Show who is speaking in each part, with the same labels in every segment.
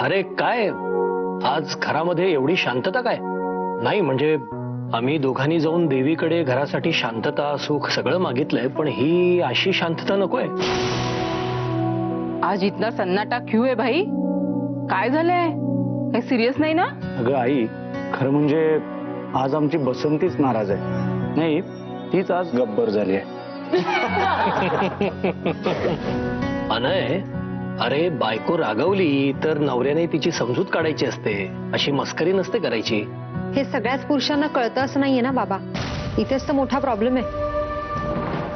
Speaker 1: अरे काय आज घरामध्ये एवढी शांतता काय? नाही म्हणजे आम्ही दोघांनी जाऊन देवीकडे घरासाठी शांतता सुख सगळं मागितलंय, पण ही अशी शांतता नकोय.
Speaker 2: आज इतना सन्नाटा क्यों है भाई? काय झालंय? काही सिरियस नाही ना?
Speaker 3: अगं आई, खरं म्हणजे आज आमची बसंतीच नाराज आहे. नाही, तीच आज गब्बर झाली आहे.
Speaker 1: अनय, अरे बायको रागवली तर नवऱ्याने तिची समजूत काढायची असते, अशी मस्करी नसते करायची.
Speaker 4: हे सगळ्याच पुरुषांना कळतं असं नाहीये ना बाबा. इथेच तर मोठा प्रॉब्लेम आहे.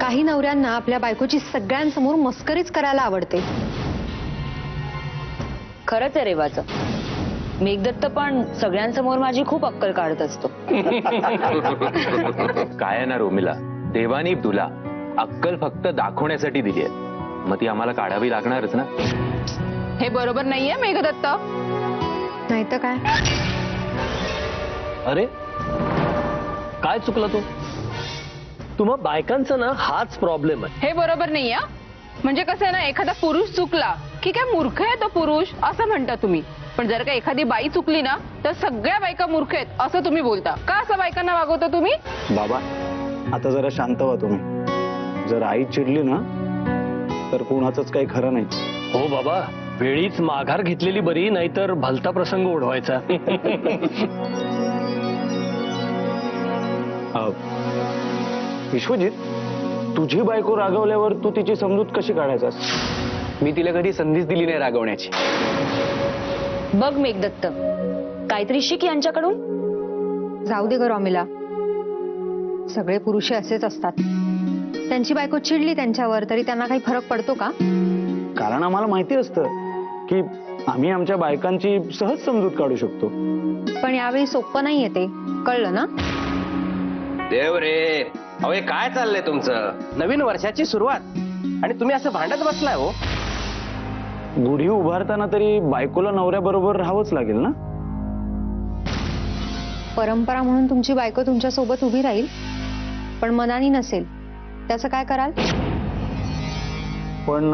Speaker 4: काही नवऱ्यांना आपल्या बायकोची सगळ्यांसमोर मस्करीच करायला आवडते.
Speaker 5: खरंच आहे रेवाचं. मेघदत्त पण सगळ्यांसमोर माझी खूप अक्कल काढत असतो.
Speaker 6: काय आहे ना रोमिला, देवानी तुला अक्कल फक्त दाखवण्यासाठी दिली आहे, मग ती आम्हाला काढावी लागणारच ना.
Speaker 2: हे बरोबर नाहीये मेघदत्त.
Speaker 4: नाही तर काय.
Speaker 1: अरे काय चुकला तू? तुम्हा बायकांचा ना हाच प्रॉब्लेम आहे.
Speaker 2: हे बरोबर नाही हा. म्हणजे कसं आहे ना, एखादा पुरुष चुकला की काय मूर्ख आहे तो पुरुष असं म्हणता तुम्ही, पण जर का एखादी बाई चुकली ना तर सगळ्या बायका मूर्ख आहेत असं तुम्ही बोलता. का असं बायकांना वागवता तुम्ही?
Speaker 3: बाबा, आता जरा शांत व्हा तुम्ही. जर आई चिडली ना तर कुणाचंच काही खरं नाही.
Speaker 1: हो बाबा, वेळीच माघार घेतलेली बरी, नाहीतर भलता प्रसंग ओढवायचा.
Speaker 3: विश्वजित, तुझी बायको रागवल्यावर तू तिची समजूत कशी काढायचास?
Speaker 6: मी तिला कधी संधीच दिली नाही रागवण्याची.
Speaker 5: बघ मेघदत्त, काहीतरी शिक यांच्याकडून.
Speaker 4: जाऊ दे ग रॉमिला. सगळे पुरुष असेच असतात. त्यांची बायको चिडली त्यांच्यावर तरी त्यांना काही फरक पडतो का?
Speaker 3: कारण आम्हाला माहिती असतं की आम्ही आमच्या बायकांची सहज समजूत काढू शकतो.
Speaker 4: पण यावेळी सोपं नाहीये ते, कळलं ना?
Speaker 7: देव रे, अहो हे काय चाललंय तुमचं? नवीन वर्षाची सुरुवात आणि तुम्ही असं भांडत बसलाय हो.
Speaker 3: गुढी उभारताना तरी बायकोला नवऱ्याबरोबर राहावंच लागेल ना.
Speaker 4: परंपरा म्हणून तुमची बायको तुमच्या सोबत उभी राहील, पण मनानी नसेल, त्याचं काय कराल?
Speaker 3: पण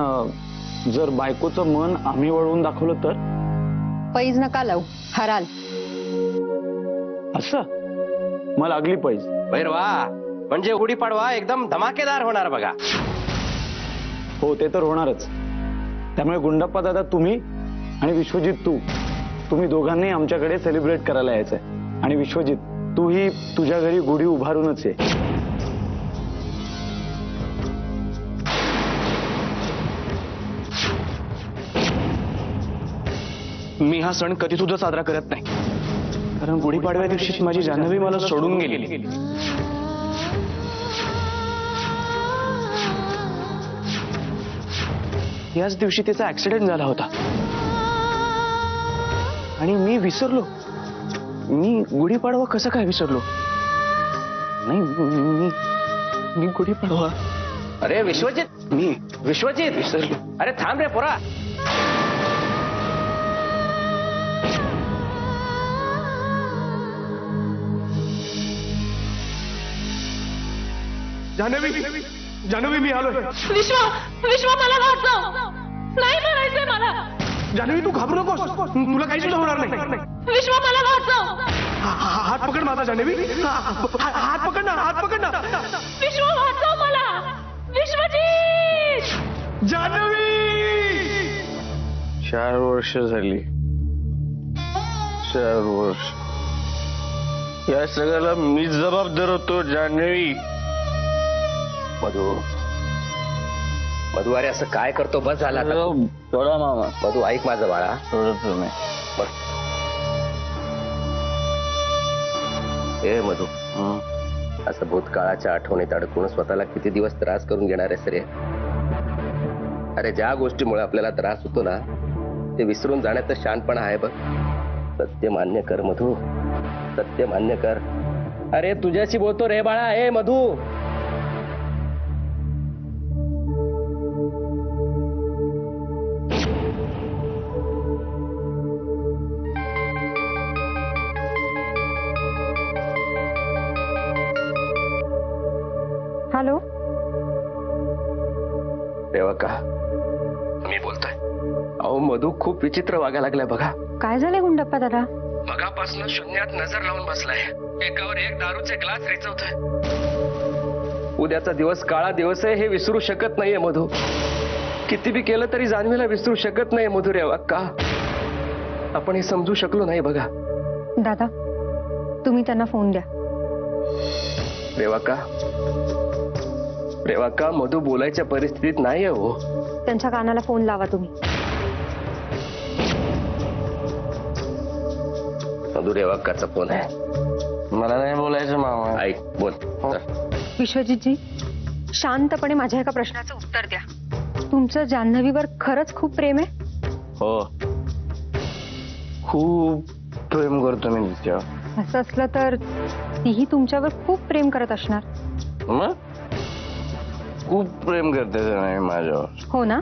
Speaker 3: जर बायकोचं मन आम्ही वळवून दाखवलं तर?
Speaker 4: पैज नका लावू, हराल.
Speaker 3: असं मग लागली पैज.
Speaker 7: बैर वा, म्हणजे गुढीपाडवा एकदम धमाकेदार होणार बघा.
Speaker 3: हो, ते तर होणारच. त्यामुळे गुंडप्पा दादा, तुम्ही आणि विश्वजित तुम्ही दोघांनी आमच्याकडे सेलिब्रेट करायला यायचंय. आणि विश्वजित, तूही तुझ्या घरी गुढी उभारूनच ये.
Speaker 8: मी हा सण कधी सुद्धा साजरा करत नाही, कारण गुढीपाडव्या दिवशी माझी जान्हवी मला सोडून गेली. याच दिवशी तिचा ऍक्सिडेंट झाला होता आणि मी विसरलो. मी गुढीपाडवा कसं काय विसरलो? नाही, मी गुढीपाडवा.
Speaker 7: अरे विश्वजित,
Speaker 8: मी
Speaker 7: विश्वजित
Speaker 8: विसरलो.
Speaker 7: अरे थांब रे पोरा.
Speaker 8: जान्हवी, मी आलोय.
Speaker 2: विश्वा मला वाचव. नाही म्हणायचंय मला.
Speaker 8: जान्हवी, तू घाबरू नकोस, तुला काही सुद्धा होणार नाही.
Speaker 2: विश्वा मला वाचव.
Speaker 8: हात पकड माझा जान्हवी. हात पकड ना, हात पकड ना.
Speaker 2: विश्वा वाचव मला. विश्वजीत.
Speaker 8: जान्हवी. 4 वर्ष झाली. 4 वर्ष या सगळ्याला मी जबाबदार होतो जान्हवी.
Speaker 7: मधू अरे असं काय करतो? बस झाला आता.
Speaker 8: थोडा मामा,
Speaker 7: मधू ऐक माझं बाळा.
Speaker 8: थोडं तुम्ही.
Speaker 7: ए मधू, असं भूतकाळाच्या आठवणीत अडकून स्वतःला किती दिवस त्रास करून घेणार आहेस रे? अरे ज्या गोष्टीमुळे आपल्याला त्रास होतो ना, ते विसरून जाण्याचं शहाणपणा आहे बघ. सत्य मान्य कर मधू, सत्य मान्य कर. अरे तुझ्याशी बोलतो रे बाळा. ए मधू,
Speaker 4: हॅलो,
Speaker 7: रेवका, मी बोलतोय. अहो मधू खूप विचित्र वागायला लागलाय बघा.
Speaker 4: काय झालंय गुंडप्पा दादा?
Speaker 7: मगापासून शून्यात नजर लावून बसलाय. एकावर एक दारूचे ग्लास रिचवतोय. उद्याचा दिवस काळा दिवस आहे हे विसरू शकत नाहीये मधू. किती बी केलं तरी जान्हवीला विसरू शकत नाही मधू. रेवा का आपण हे समजू शकलो नाही बघा.
Speaker 4: दादा तुम्ही त्यांना फोन द्या.
Speaker 7: रेवा का मधू बोलायच्या परिस्थितीत नाहीये हो.
Speaker 4: त्यांच्या कानाला फोन लावा तुम्ही.
Speaker 7: मधू रेवाकाचा फोन आहे.
Speaker 8: मला नाही बोलायचं मामा.
Speaker 7: ऐक बोल.
Speaker 4: विश्वजितजी शांतपणे माझ्या एका प्रश्नाचं उत्तर द्या. तुमचं जान्हवीवर खरंच खूप प्रेम आहे?
Speaker 8: हो, खूप प्रेम करतो मी तिच्यावर.
Speaker 4: असं असलं तर तीही तुमच्यावर खूप प्रेम करत असणार.
Speaker 8: मग खूप प्रेम करते नाही माझ्यावर.
Speaker 4: हो ना?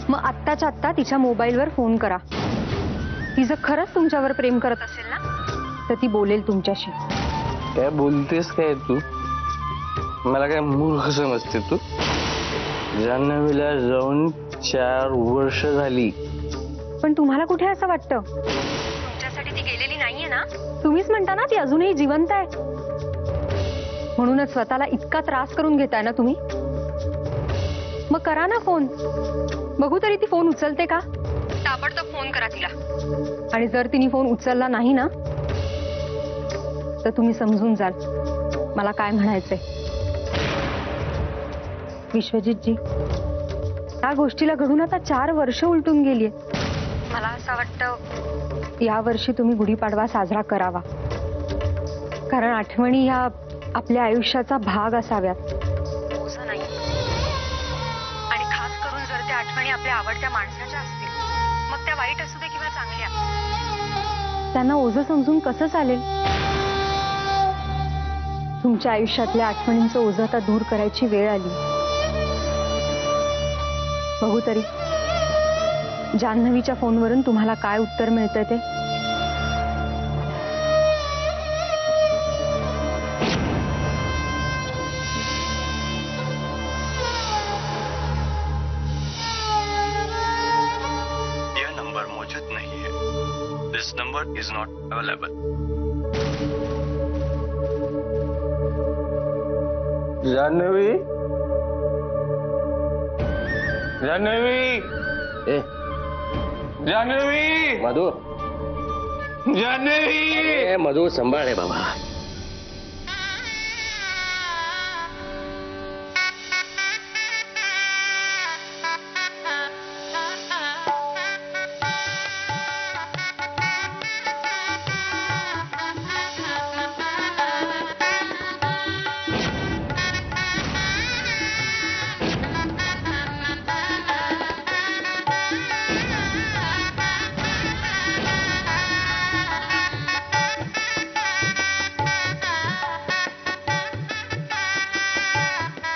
Speaker 4: मग आत्ताच्या आत्ता तिच्या मोबाईलवर फोन करा. ती जर खरंच तुमच्यावर प्रेम करत असेल ना तर ती बोलेल तुमच्याशी.
Speaker 8: काय बोलतेस काय तू? मला काय मूर्ख समजते तू? जान्हवीला जाऊन 4 वर्ष झाली.
Speaker 4: पण तुम्हाला कुठे असं वाटतं? तुमच्यासाठी ती गेलेली नाहीये ना? तुम्हीच म्हणता ना ती अजूनही जिवंत आहे. म्हणूनच स्वतःला इतका त्रास करून घेताय ना तुम्ही. मग करा ना फोन. बघू तरी ती फोन उचलते का? ताबडतोब फोन करा तिला. आणि जर तिने फोन उचलला नाही ना तर तुम्ही समजून जाल मला काय म्हणायचंय. विश्वजितजी या गोष्टीला घडून आता 4 वर्ष उलटून गेलीये. मला असं वाटतं या वर्षी तुम्ही गुढीपाडवा साजरा करावा. कारण आठवणी ह्या आपल्या आयुष्याचा भाग असाव्यात. ओझं नाही. आणि खास करून जर त्या आठवणी आपल्या आवडत्या माणसाच्या असतील मग त्या वाईट असू दे किंवा चांगल्या त्यांना ओझं समजून कसं चालेल? तुमच्या आयुष्यातल्या आठवणींचं ओझं आता दूर करायची वेळ आली. बघू तरी जान्हवीच्या फोनवरून तुम्हाला काय उत्तर मिळतंय ते.
Speaker 9: यह नंबर मौजूद नहीं है. This number is not available.
Speaker 8: Janhavi, Janhavi,
Speaker 7: ए
Speaker 8: जान्हवी,
Speaker 7: मधू.
Speaker 8: जान्हवी.
Speaker 7: ए मधू सांभाळ रे बाबा.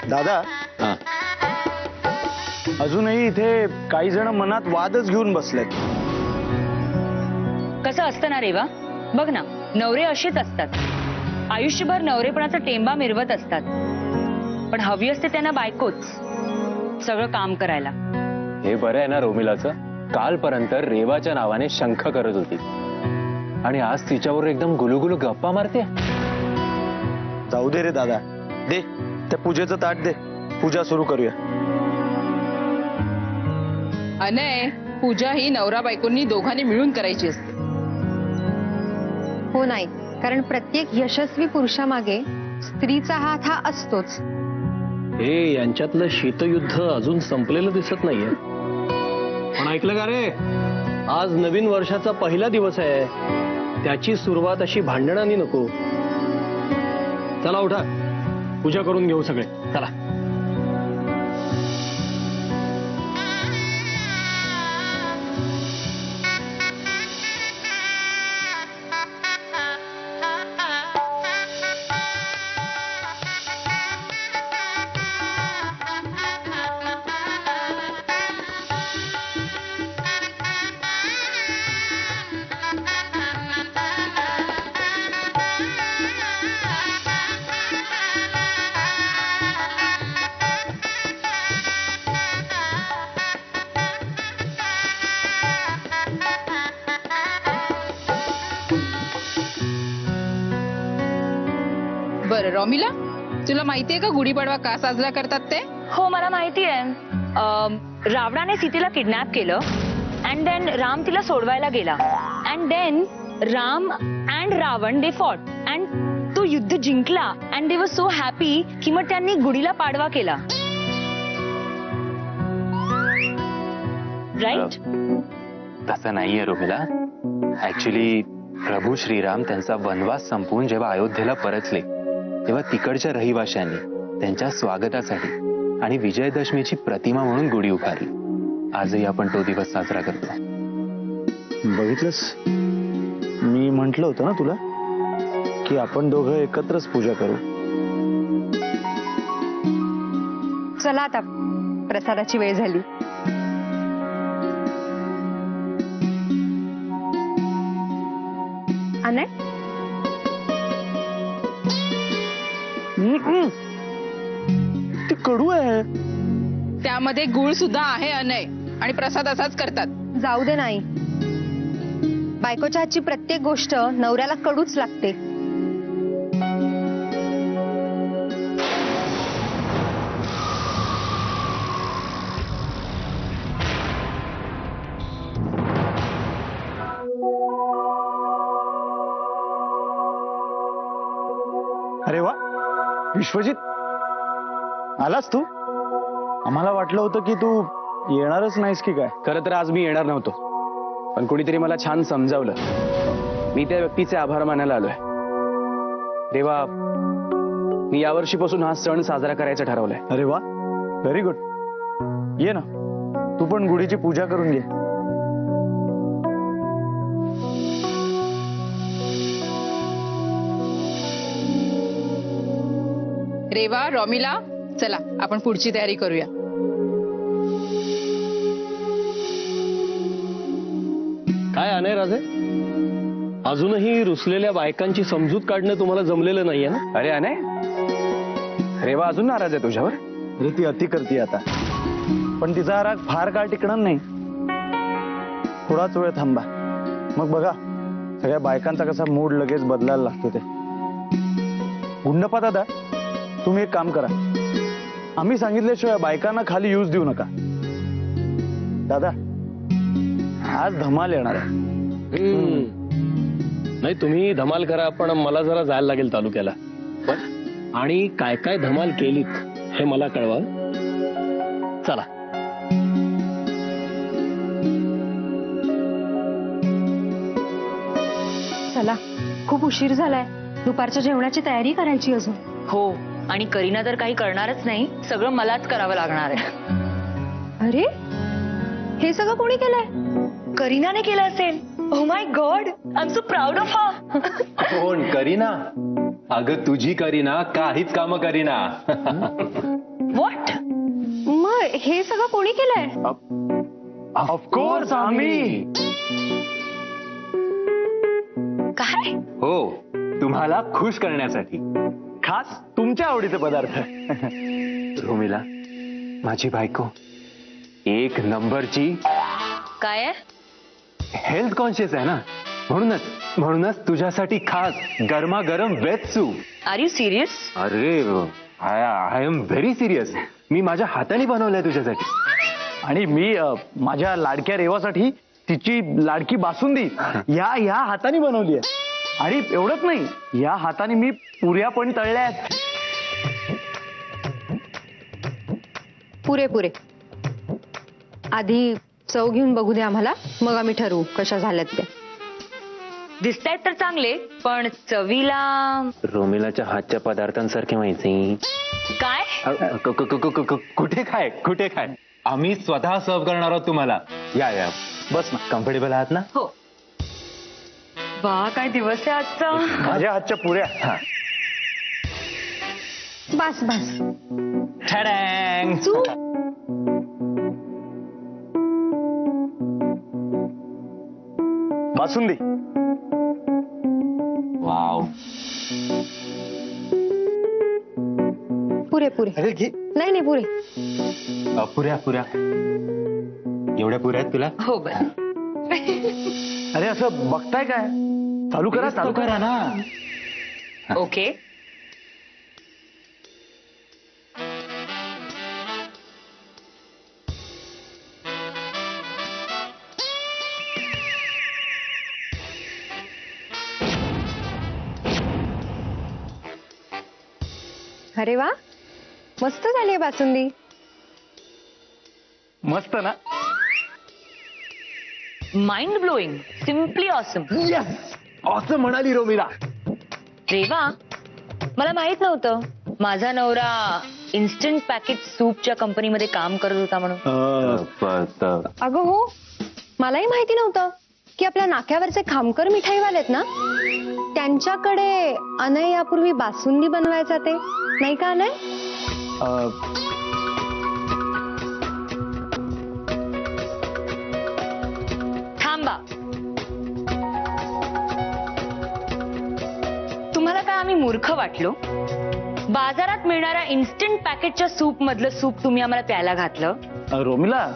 Speaker 3: दादा अजूनही इथे काही जण मनात वादच घेऊन बसलेत.
Speaker 5: कसं असतं ना रेवा, बघ ना, नवरे असेच असतात. आयुष्यभर नवरेपणाचा टेंबा मिरवत असतात. पण हवी असते त्यांना बायकोच सगळं काम करायला.
Speaker 6: हे बरं आहे ना रोमिलाचं. कालपर्यंत रेवाच्या नावाने शंख करत होती आणि आज तिच्यावर एकदम गुलुगुलू गप्पा मारते.
Speaker 3: जाऊ दे रे दादा. दे त्या पूजेचं ताट दे. पूजा सुरू करूया.
Speaker 2: अनय, पूजा ही नवरा बायकोंनी दोघांनी मिळून करायची असते.
Speaker 4: हो नाही, कारण प्रत्येक यशस्वी पुरुषामागे स्त्रीचा हात हा असतोच.
Speaker 1: हे यांच्यातलं शीतयुद्ध अजून संपलेलं दिसत नाहीये. पण ऐकलं का रे, आज नवीन वर्षाचा पहिला दिवस आहे. त्याची सुरुवात अशी भांडणांनी नको. चला उठा, पूजा करून घेऊ सगळे. चला.
Speaker 2: बरं रॉमिला, तुला माहितीये का गुढीपाडवा का साजरा करतात ते?
Speaker 5: हो मला माहिती आहे. रावणाने सीतेला किडनॅप केलं अँड देन राम तिला सोडवायला गेला and then Ram and Ravan they fought and तो युद्ध जिंकला अँड दे वर सो हॅपी की मग त्यांनी गुढीला पाडवा केला. राईट?
Speaker 6: तसं नाहीये रोमिला. ऍक्च्युली प्रभू श्रीराम त्यांचा वनवास संपवून जेव्हा अयोध्येला परतले तेव्हा तिकडच्या रहिवाशांनी त्यांच्या स्वागतासाठी आणि विजयदशमीची प्रतिमा म्हणून गुढी उभारली. आजही आपण तो दिवस साजरा करतो.
Speaker 3: बघितलंस, मी म्हंटल होतं ना तुला की आपण दोघं एकत्रच पूजा करू.
Speaker 4: चला आता, प्रसादाची वेळ झाली. अनय,
Speaker 3: ते कडू आहे.
Speaker 2: त्यामध्ये गुळ सुद्धा आहे अनय, आणि प्रसाद असाच करतात.
Speaker 4: जाऊ दे नाही. बायकोच्या हातची प्रत्येक गोष्ट नवऱ्याला कडूच लागते.
Speaker 3: अरे वा, विश्वजित, आलास तू? आम्हाला वाटलं होतं की तू येणारच नाहीस की काय.
Speaker 8: खरं तर आज मी येणार नव्हतो, पण कोणीतरी मला छान समजावलं. मी त्या व्यक्तीचे आभार मानायला आलोय. देवा, मी यावर्षीपासून हा सण साजरा करायचा ठरवलाय.
Speaker 3: अरे वा, व्हेरी गुड. ये ना, तू पण गुढीची पूजा करून घे.
Speaker 2: रेवा, रॉमिला, चला आपण पुढची तयारी करूया.
Speaker 1: काय अनय राजे, अजूनही रुसलेल्या बायकांची समजूत काढणं तुम्हाला जमलेलं नाहीये ना?
Speaker 8: अरे अनय, रेवा अजून नाराज आहे तुझ्यावर?
Speaker 3: अरे ती अति करते आता, पण तिचा राग फार काळ टिकणार नाही. थोडाच वेळ थांबा, मग बघा सगळ्या बायकांचा कसा मूड लगेच बदलायला लागतो ते. गुंडप्पा दादा, तुम्ही एक काम करा, आम्ही सांगितल्याशिवाय बायकांना खाली यूज देऊ नका. दादा, आज धमाल येणार आहे.
Speaker 1: नाही, तुम्ही धमाल करा, पण मला जरा जायला लागेल तालुक्याला. आणि काय काय धमाल केलीत हे मला कळवा. चला.
Speaker 4: चला, खूप उशीर झालाय. दुपारच्या जेवणाची तयारी करायची अजून.
Speaker 5: हो, आणि करीना तर काही करणारच नाही. सगळं मलाच करावं लागणार आहे.
Speaker 4: अरे, हे सगळं कोणी केलंय?
Speaker 5: करीनाने केलं असेल. Oh my God, I am so proud of her.
Speaker 6: कोण? करीना? अगं तुझी करीना काहीच कामं करीना.
Speaker 5: व्हॉट?
Speaker 4: मग हे सगळं कोणी केलंय?
Speaker 3: ऑफकोर्स आम्ही.
Speaker 5: काय?
Speaker 6: हो, तुम्हाला खुश करण्यासाठी.
Speaker 3: खास तुमच्या आवडीचे पदार्थ.
Speaker 6: रोमिला, माझी बायको एक नंबरची
Speaker 5: काय?
Speaker 6: हेल्थ कॉन्शियस आहे ना, म्हणूनच तुझ्यासाठी खास गरमागरम veg soup.
Speaker 5: Are you serious?
Speaker 6: अरे आय एम व्हेरी सिरियस. मी माझ्या हाताने बनवलंय तुझ्यासाठी.
Speaker 3: आणि मी माझ्या लाडक्या रेवासाठी तिची लाडकी बासुंदी या हाताने बनवली आहे. आणि एवढंच नाही, या हाताने मी पुऱ्या पण तळल्यात.
Speaker 4: पुरे आधी चव घेऊन बघू दे आम्हाला, मग आम्ही ठरवू कशा झाल्यात त्या.
Speaker 5: दिसतायत तर चांगले, पण चवीला
Speaker 6: रोमिलाच्या हातच्या पदार्थांसारखे माहिती.
Speaker 5: काय?
Speaker 6: कुठे काय आम्ही स्वतः सर्व करणार आहोत तुम्हाला. या
Speaker 3: बस ना.
Speaker 6: कम्फर्टेबल आहात ना?
Speaker 5: हो. वा, काय दिवस आहे आजचा.
Speaker 3: माझ्या हातच्या पुऱ्या.
Speaker 4: बस
Speaker 6: ठडॅंग.
Speaker 3: बासुंदी.
Speaker 6: वाव.
Speaker 4: पुरे
Speaker 3: अरे घे.
Speaker 4: नाही पुरे.
Speaker 6: पुऱ्या एवढ्या पुऱ्या आहेत तुला?
Speaker 5: हो बरं.
Speaker 3: अरे असं बघताय काय? चालू करा
Speaker 6: ना.
Speaker 5: ओके.
Speaker 4: अरे वा, मस्त झाली बासुंदी.
Speaker 3: मस्त ना?
Speaker 5: Mind blowing, simply awesome.
Speaker 3: असं म्हणाली रोमिला.
Speaker 5: रेवा, मला माहित नव्हतं माझा नवरा इन्स्टंट पॅकेट सूपच्या कंपनीमध्ये काम करत होता म्हणून.
Speaker 4: अगं हो, मलाही माहिती नव्हतं की आपल्या नाक्यावरचे खामकर मिठाईवाले आहेत ना, त्यांच्याकडे अनय यापूर्वी बासुंदी बनवायचा ते, नाही का अनय?
Speaker 5: थांबा, तुम्हाला काय आम्ही मूर्ख वाटलो? बाजारात मिळणाऱ्या इन्स्टंट पॅकेटच्या सूप मधलं सूप तुम्ही आम्हाला प्यायला घातलं.
Speaker 3: रोमिला,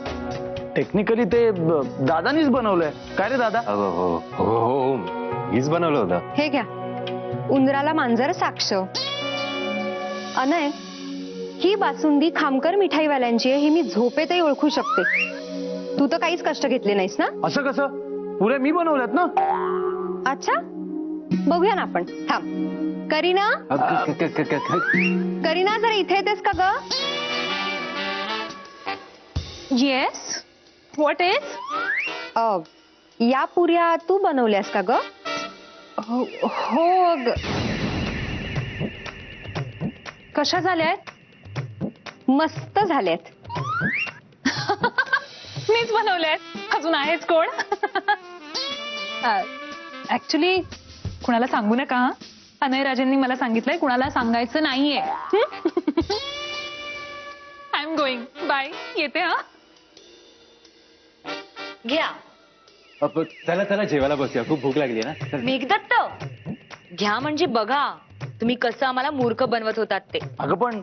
Speaker 3: टेक्निकली ते दादानीच बनवलंय. काय रे दादा?
Speaker 6: हो मीच बनवलं होतं.
Speaker 4: हे घ्या, उंदराला मांजर साक्ष. अनय, ही बासुंदी खामकर मिठाईवाल्यांची आहे हे मी झोपेतही ओळखू शकते. तू तर काहीच कष्ट घेतले नाहीस ना?
Speaker 3: असं कसं? पुरे मी बनवल्यात ना.
Speaker 4: अच्छा, बघूया ना आपण. थांब. करीना, करीना जरा इथे येतेस का ग?
Speaker 2: Yes, what is?
Speaker 4: या पुऱ्या तू बनवल्यास का ग?
Speaker 2: हो कशा झाल्यात?
Speaker 4: मस्त झाल्यात.
Speaker 2: मीच बनवल्यात. अजून आहेच कोण? ऍक्च्युली कुणाला सांगू नका हा. अनय राजेंनी मला सांगितलंय कुणाला सांगायचं नाहीये. I am going. बाय. येते हा.
Speaker 5: घ्या.
Speaker 6: चला चला जेवायला बसूया, खूप भूक लागली ना.
Speaker 5: मेघदत्त, घ्या म्हणजे बघा तुम्ही कसं आम्हाला मूर्ख बनवत होतात ते.
Speaker 3: अगं पण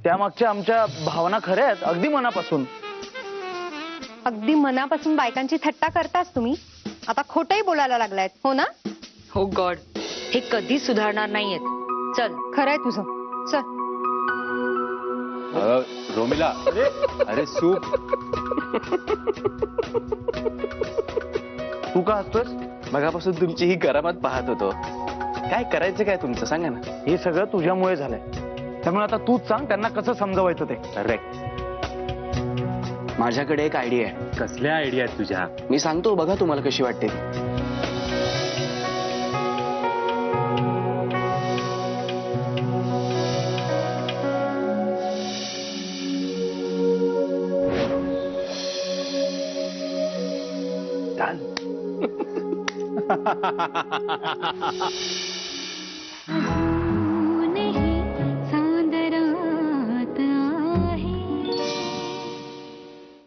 Speaker 3: त्यामागच्या आमच्या भावना खऱ्या आहेत, अगदी मनापासून.
Speaker 4: अगदी मनापासून बायकांची थट्टा करताच तुम्ही. आता खोटंही बोलायला लागलायत, हो ना?
Speaker 5: हो गॉड, हे कधीच सुधारणार नाहीयेत. चल.
Speaker 4: खरंय तुझं. चल.
Speaker 6: रोमिला, अरे सूप.
Speaker 3: तू का हसतोस?
Speaker 8: मगापासून तुमची ही करामत पाहत होतो. काय करायचं काय तुमचं, सांगा ना.
Speaker 3: हे सगळं तुझ्यामुळे झालंय, त्यामुळे आता तूच सांग त्यांना कसं समजवायचं ते.
Speaker 8: करेक्ट. माझ्याकडे एक आयडिया आहे.
Speaker 6: कसल्या आयडिया आहेत तुझ्या?
Speaker 8: मी सांगतो, बघा तुम्हाला कशी वाटते ती.